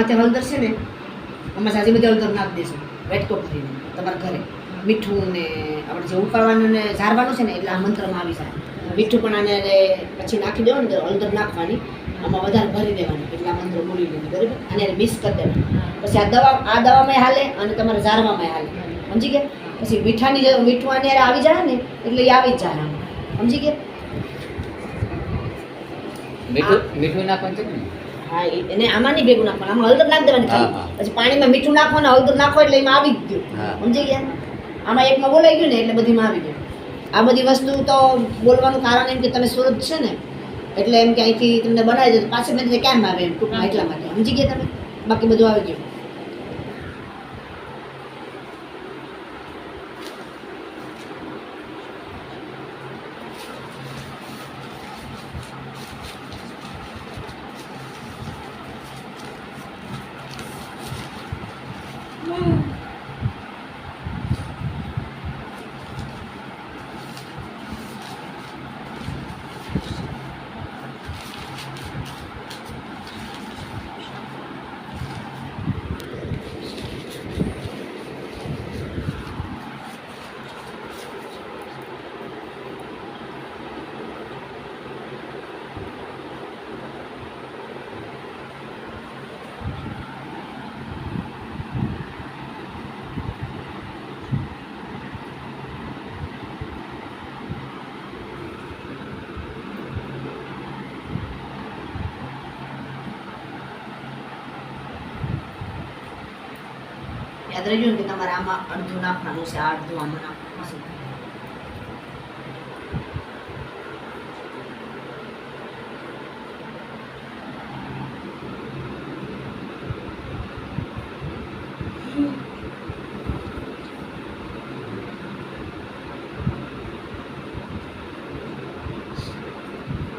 માથે હળદર છે ને, આમાં સાજી બધી હળદર નાખી દેશું વેટકો ભરીને તમારા ઘરે. મીઠું ને આપણે જે ઉકાળવાનું ને ઝારવાનું છે ને એટલે આ મંત્રમાં આવી જાય. મીઠું પણ આને પછી નાખી દેવાનું ને હળદર નાખવાની, આમાં વધારે ભરી દેવાની એટલે આ મંત્ર બોલી દેવાની, બરાબર. અને મિક્સ કરી દેવાનું. પછી આ દવામાં હાલે અને તમારે ઝારવામાં હાલે, સમજી ગયા. પછી મીઠું આને આવી જાય ને એટલે એ આવી જ જાય, સમજી ગયા. મીઠું નાખવાનું છે ને? હા, એને આમાં નહીં ભેગું નાખવાનું, આમાં હળદર નાખી દેવાની ખાલી. પછી પાણીમાં મીઠું નાખવાનું, હળદર નાખો એટલે એમાં આવી જ ગયું, સમજી ગયા. આમાં એકમાં બોલાઈ ગયું ને એટલે બધીમાં આવી ગયું. આ બધી વસ્તુ તો બોલવાનું કારણ એમ કે તમે સુરત છે ને એટલે એમ કે અહીંથી તમને બનાવી દો પાછી મેં કેમ આવે એમ ટૂંકમાં એટલા માટે, સમજી ગયા તમે. બાકી બધું આવી ગયું. યાદ રહેજો ને કે તમારે આમાં અડધું નાખવાનું છે, આ અડધું આમાં નાખવાનું છે.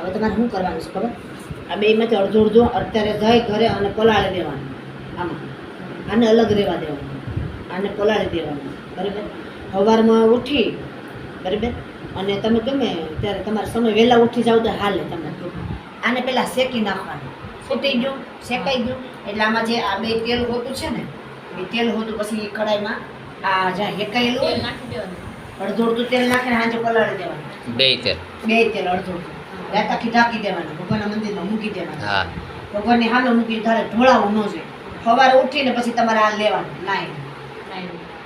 હવે તમારે શું કરવાનું છે ખબર? આ બેમાંથી અડધો અત્યારે જઈ ઘરે અને પલાળી દેવાનું. આને અલગ રહેવા દેવાનું, આને પલાળી દેવાનું, બરાબર. સવારમાં ઉઠી, બરાબર, અને તમે ગમે ત્યારે તમારે સમય વહેલા ઉઠી જાવ તો હાલે. તમે આને પહેલાં શેકી નાખવાનું, ફૂટી ગયું, શેકાઈ ગયું એટલે આમાં જે આ બે તેલ હોતું છે ને એ તેલ હોતું પછી કઢાઈમાં આ જ્યાં હેકાયેલું હોય નાખી દેવાનું. અડધું તેલ નાખીને હાજે પલાળી દેવાનું. બે તેલ અડધું રાત આખી ઢાંકી દેવાનું, ભગવાનના મંદિરમાં મૂકી દેવાનું. ભગવાનની હાલો મૂકી તારે ઢોળાવું ન જોઈએ. સવારે ઉઠીને પછી તમારે આ લેવાનું નાઈ.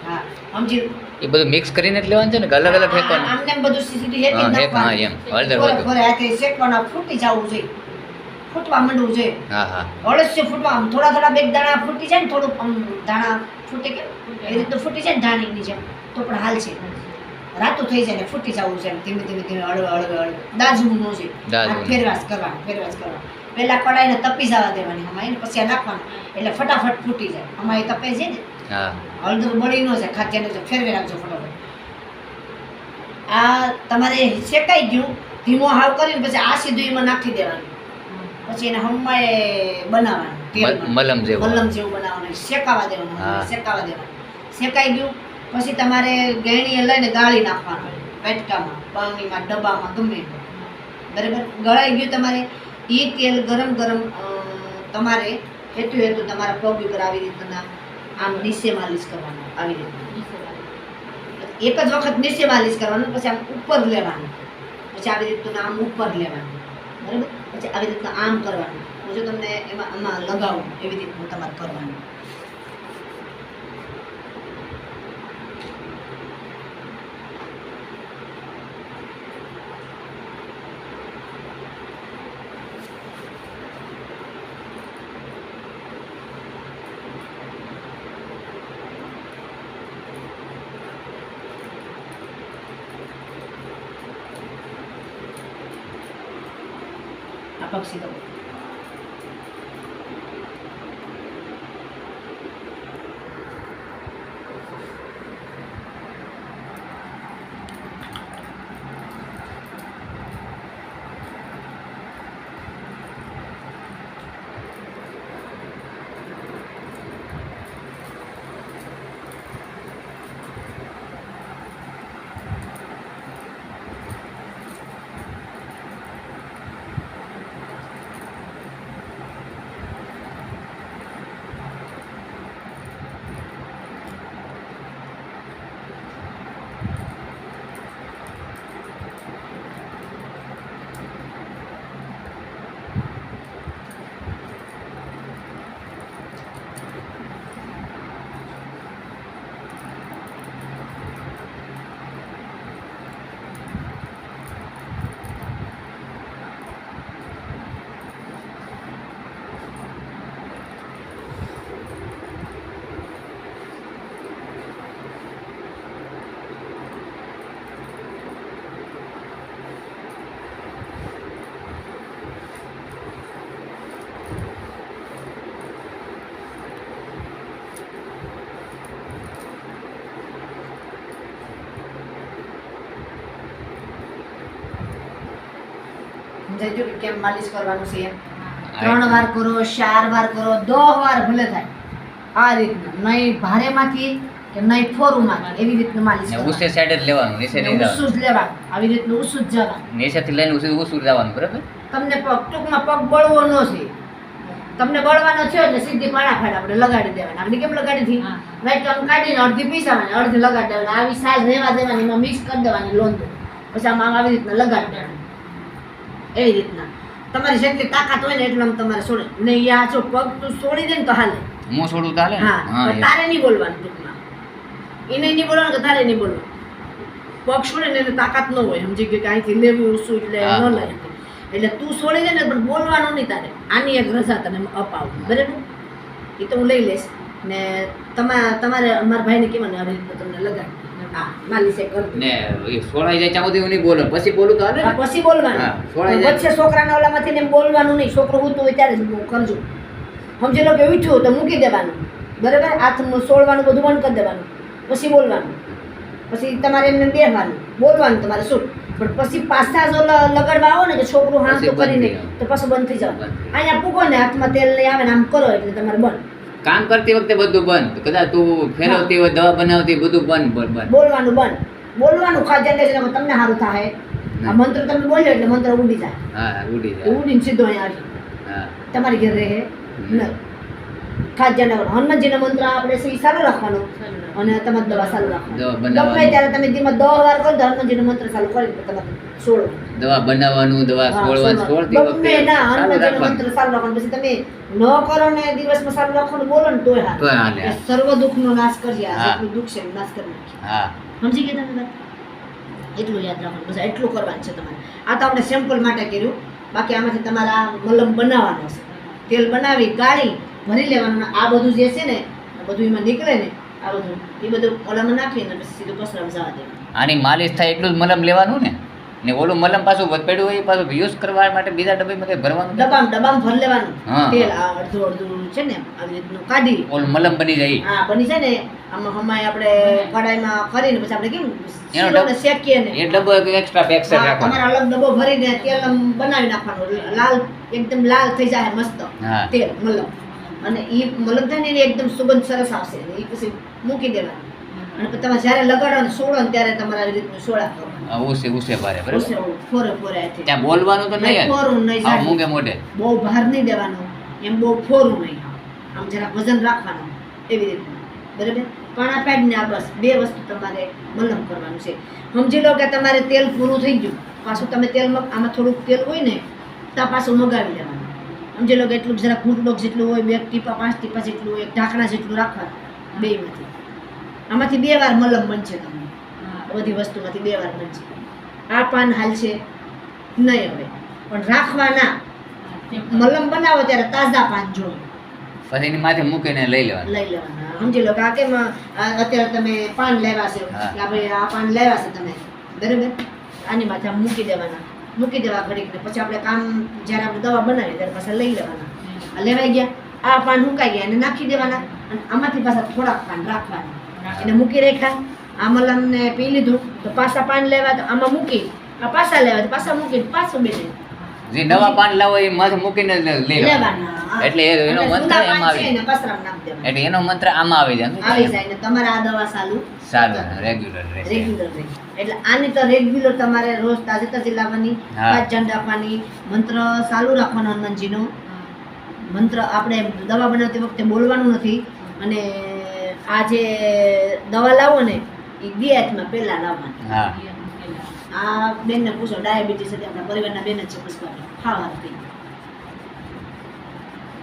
હા, સમજી. એ બધું મિક્સ કરીને જ લેવાનું છે ને, અલગ અલગ ફેંકવાનું? આમને બધું સીધી હેકી નાખવાનું, શેકવાના, ફૂટી જવું જોઈએ, ફૂટવા માંડવું જોઈએ. અળસ્ય ફૂટવા, થોડા બે દાણા ફૂટી જાય ને, થોડુંક દાણા ફૂટે કે એ રીતે ફૂટી જાય ને ધાણીની જેમ તો પણ હાલ છે. રાતું થઈ જાય ને ફૂટી જવું છે, ધીમે ધીમે હળવે દાજવું ન જોઈએ. ફેરવાશ કરવાનું. પહેલા કઢાઈને તપી જવા દેવાની, આમાં એને પછી નાખવાનું એટલે ફટાફટ ફૂટી જાય. આમાં એ તપે છે ને, હળદર બળી ન જાય, ખાત્યાને ફેરવી રાખજો ફટાફટ. આ તમારે શેકાઈ ગયું, ધીમો હાવ કરીને પછી આ સીધું એમાં નાખી દેવાનું. પછી એને હમાય બનાવવાનું, મલમ જેવું બનાવવાનું, શેકાવા દેવાનું. શેકાઈ ગયું પછી તમારે ગેણીએ લઈને ગાળી નાખવાનું, પેટકામાં, પાણીમાં, ડબ્બામાં, ગમે બરાબર. ગળાઈ ગયું તમારે એ તેલ ગરમ તમારે હેતું તમારા પગ ઉપર આવી રીતના આમ નીચે માલિશ કરવાનું. આવી રીતના એક જ વખત નીચે માલિશ કરવાનું, પછી આમ ઉપર લેવાનું, પછી આવી રીતના આમ ઉપર લેવાનું, બરાબર. પછી આવી રીતના આમ કરવાનું. હું જો તમને આમાં લગાવું એવી રીતનું તમારે કરવાનું. આ પક્ષી તો સમજાઈ ગયું કે કેમ માલિશ કરવાનું છે એમ 3 વાર કરો 4 વાર કરો 10 વાર ભલે થાય આ રીતના નહીં ભારેમાંથી કે નહીં ફોરુમાંથી એવી રીતનું માલિશ ને ઉસે સાઈડ જ લેવાનું, નીચે નહીં જવાનું. ઉસું જ લેવાનું આવી રીતનું ઉસું જ જવાનું નીચેથી લઈને ઉસું જવાનું, બરાબર? તમને પગ ટૂંકમાં પગ બળવો ન છે તમને બળવાનો છે એટલે સીધી પાણા ફાડ આપણે લગાડી દેવાના આપણે કેમ લગાડી હતી રાઈટ આમ કાઢીને અડધી પીસાવાની અડધી લગાડી દેવાની આવી સાઈઝ રહેવા દેવાની એમાં મિક્સ કરી દેવાની લોંદો પછી આમાં આવી રીતના લગાડી દેવાની એવી રીતના તમારી જેટલી તાકાત હોય ને એટલું આમ તમારે છોડે ને યા જો પગ તું છોડી દે ને તો હાલે હું છોડું તો હાલે ને? હા હા, પણ તારે નહીં બોલવાનું ટૂંકમાં એને નહીં બોલવાનું કે તારે નહીં બોલવાનું પગ છોડે ને એને તાકાત ન હોય સમજી ગયું કે અહીંથી લેવી ઉસું એટલે હા. ન લે એટલે તું છોડી દે ને પણ બોલવાનું નહીં તારે આની એક રજા તને અપાવું બરાબર એ તો હું લઈ લઈશ ને તમારે અમારા ભાઈને કહેવાનું આવી રીતના તમને લગાડી હા માલિશ એ કરી ને એ છોડાઈ જાય ત્યાં સુધી હું નહીં બોલું, પછી બોલું તો હાલે ને? પછી બોલવાનું હા, છોડાઈ જાય. વચ્ચે છોકરાના ઓલામાંથી ને એમ બોલવાનું નહીં છોકરો ઉઠતું હોય ત્યારે જ કરજો સમજી લો કે ઉઠ્યું તો મૂકી દેવાનું બરાબર હાથમાં છોડવાનું બધું બંધ કરી દેવાનું પછી બોલવાનું પછી તમારે એમને બેસવાનું બોલવાનું તમારે શું પણ પછી પાછા જો લગાડવા આવો ને કે છોકરું હાથ તો પછી બંધ કરીને થઈ જાય. તો પાછું બંધ થઈ જાવ બંધ. અહીંયા પૂકો ને હાથમાં તેલ નહીં આવે ને આમ કરો એટલે તમારે બંધ કામ કરતી વખતે બધું બંધ, કદાચ તું ફેરવતી હોય, દવા બનાવતી હોય, બધું બંધ. બોલવાનું ખાસ જનરેશન તમને સારું થાય આ મંત્ર તમે બોલ્યો એટલે મંત્ર ઉડી જાય હા, ઉડી એ જાય. ઉડીને સીધો અહીંયા આવી હા, તમારી ઘેર રહે નહીં ખાસ ધ્યાન રાખવાનું હનુમાનજીનો મંત્ર આપણે છે ઈ ચાલુ રાખવાનો અને તમારે દવા ચાલુ દવા રાખવાની બનાવવાની. ગમે ત્યારે તમે ધીમા 10 વાર કરો તો હનુમાનજીનો મંત્ર ચાલુ કરી તમારે છોડો દવા બનાવવાનું, દવા છોડવાનું, છોડતી ગમે વખતે ના ચાલુ હનુમાનજીનો રાખવાનું. મંત્ર ચાલુ રાખવાનો પછી તમે ન કરો ને દિવસમાં ચાલુ રાખવાનું બોલો ને તોય તોય હાલે હાલે. એ સર્વ દુઃખનો નાશ કરી આ હા. જેટલું દુઃખ છે એનો નાશ કરી નાખે હા, સમજી ગયા તમે વાત એટલું યાદ રાખવાનું બસ એટલું કરવાનું છે તમારે આ તો આપણે સેમ્પલ માટે કર્યું બાકી આમાંથી તમારે આ મલમ બનાવવાનો છે તેલ બનાવી ગાળી ભરી લેવાનું આ બધું જે છે ને આ બધું એમાં નીકળે ને આ બધું એ બધું ઓલામાં નાખીને પછી સીધું કચરામાં જવા દેવાનું આની માલિશ થાય એટલું જ મલમ લેવાનું ને ઓલું મલમ પાછું વધપેડું હોય એ પાછું યુઝ કરવા માટે બીજા ડબ્બામાં કઈ ભરવાનું નથી. ડબ્બામાં ભરી લેવાનું હા. તેલ આ અડધું અડધું છે ને આવી રીતનું કાઢી ઓલું મલમ બની જાય. હા બની છે ને આમાં હમાય આપણે કડાઈમાં કરીને પછી આપણે કેમ એનો શીરોને શેકીએ ને એ ડબ્બો એક્સ્ટ્રા પેક હા, રાખવાનો. તમારે અલગ ડબ્બો ભરીને તેલ આમ બનાવી નાખવાનું લાલ એકદમ લાલ થઈ જાય મસ્ત હા. તેલ મલમ અને એ મલમ થાય ને એની એકદમ સુગંધ સરસ આવશે એ પછી મૂકી દેવાનું અને પછી તમે જ્યારે લગાડો ને સોડો ને ત્યારે તમારે આવી રીતનું સોડા કરવાનું હા, ઉસે ભારે, બરાબર? ફોરે ફોરે હાથે. ત્યાં બોલવાનું તો નહીં નહીં ફોરું નહીં હા, જાડું. મૂંગે મોઢે. બહુ ભાર નહીં દેવાનું એમ બહુ ફોરું નહીં આમ જરા વજન રાખવાનું એવી રીતનું બરાબર પાણા પાડીને આ બસ 2 વસ્તુ તમારે મલમ કરવાનું છે સમજી લો કે તમારે તેલ પૂરું થઈ ગયું પાછું તમે તેલ આમાં થોડુંક તેલ હોય ને તો પાછું મગાવી લેવાનું સમજી લો કે એટલું જરા ઘૂંટડોક જેટલું હોય 2 ટીપા 5 ટીપા જેટલું હોય 1 ઢાંકણા જેટલું રાખવાનું બેયમાંથી આમાંથી 2 વાર મલમ બનશે તમને બધી વસ્તુમાંથી 2 વાર બનશે આ પાન હાલશે નહીં હવે પણ રાખવાના મલમ બનાવો ત્યારે તાજા પાન જોઈએ પછી એની માથે મૂકીને લઈ લેવાનું. લઈ લેવાના સમજી લો કે આ કેમ અત્યારે તમે પાન લેવા છે હા. કે ભાઈ આ પાન લેવા છે તમે બરાબર આની માથે આમ મૂકી દેવા ઘડીક ને પછી આપણે કામ જ્યારે આપણે દવા બનાવીએ ત્યારે પાછા લઈ લેવાના આ લેવાઈ ગયા આ પાન મુકાઈ ગયા એને નાખી દેવાના અને આમાંથી પાછા થોડાક પાન રાખવાના એને મૂકી રાખ્યા આ મલમને પી લીધું તો પાછા પાન લેવા તો આમાં મૂકી આ પાછા લેવા તો પાછા મૂકી પાછું બેને જે નવા પાન લાવો એ માથે મૂકીને લઈ લેવાનું. લેવાના એટલે એનો અને મંત્ર જૂના એમાં પાન છે આવી એને કચરામાં નાખી દેવાના. એટલે એનો મંત્ર આમાં આવી જાય ને? આવી જાય ને તમારે આ દવા ચાલુ સારું, રેગ્યુલર રહેશે. રેગ્યુલર રહે એટલે આની તો રેગ્યુલર તમારે રોજ તાજી લાવવાની હા. 5 જણ આપવાની મંત્ર ચાલુ રાખવાનો હનુમાનજીનો મંત્ર આપણે દવા બનાવતી વખતે બોલવાનું નથી અને આ જે દવા લાવો ને એ 2 હાથમાં પહેલા લાવવાની હા, આ બેનને પૂછો ડાયાબિટીસ હતી આપણા પરિવારના બેન જ છે પુષ્પા હા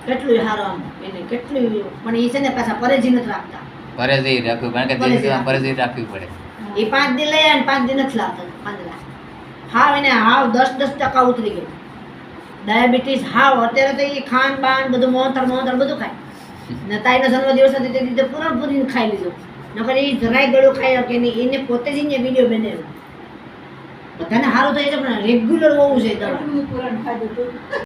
કેટલું સારું આમ એને કેટલું પણ એ છે ને પાછા પરેજી નથી રાખતા પરેજી રાખવું, કારણ કે જિંદગીમાં પરેજી રાખવી પડે. એ 5 દી લઈ અને 5 દી નથી લાવતા પાંદડા હાવ એને હાવ 10% ઉતરી ગયું ડાયાબિટીસ હાવ અત્યારે તો એ ખાન બાન બધું મોહતર બધું ખાય ને તાઈનો જન્મદિવસ હતી તે દીધે પૂરીને ખાઈ લીધું નકર એ જરાય ગળું ખાય કે નહીં એને પોતે જ એને વિડીયો બનાવ્યો બધાને સારું થઈ છે પણ રેગ્યુલર હોવું જોઈએ દવા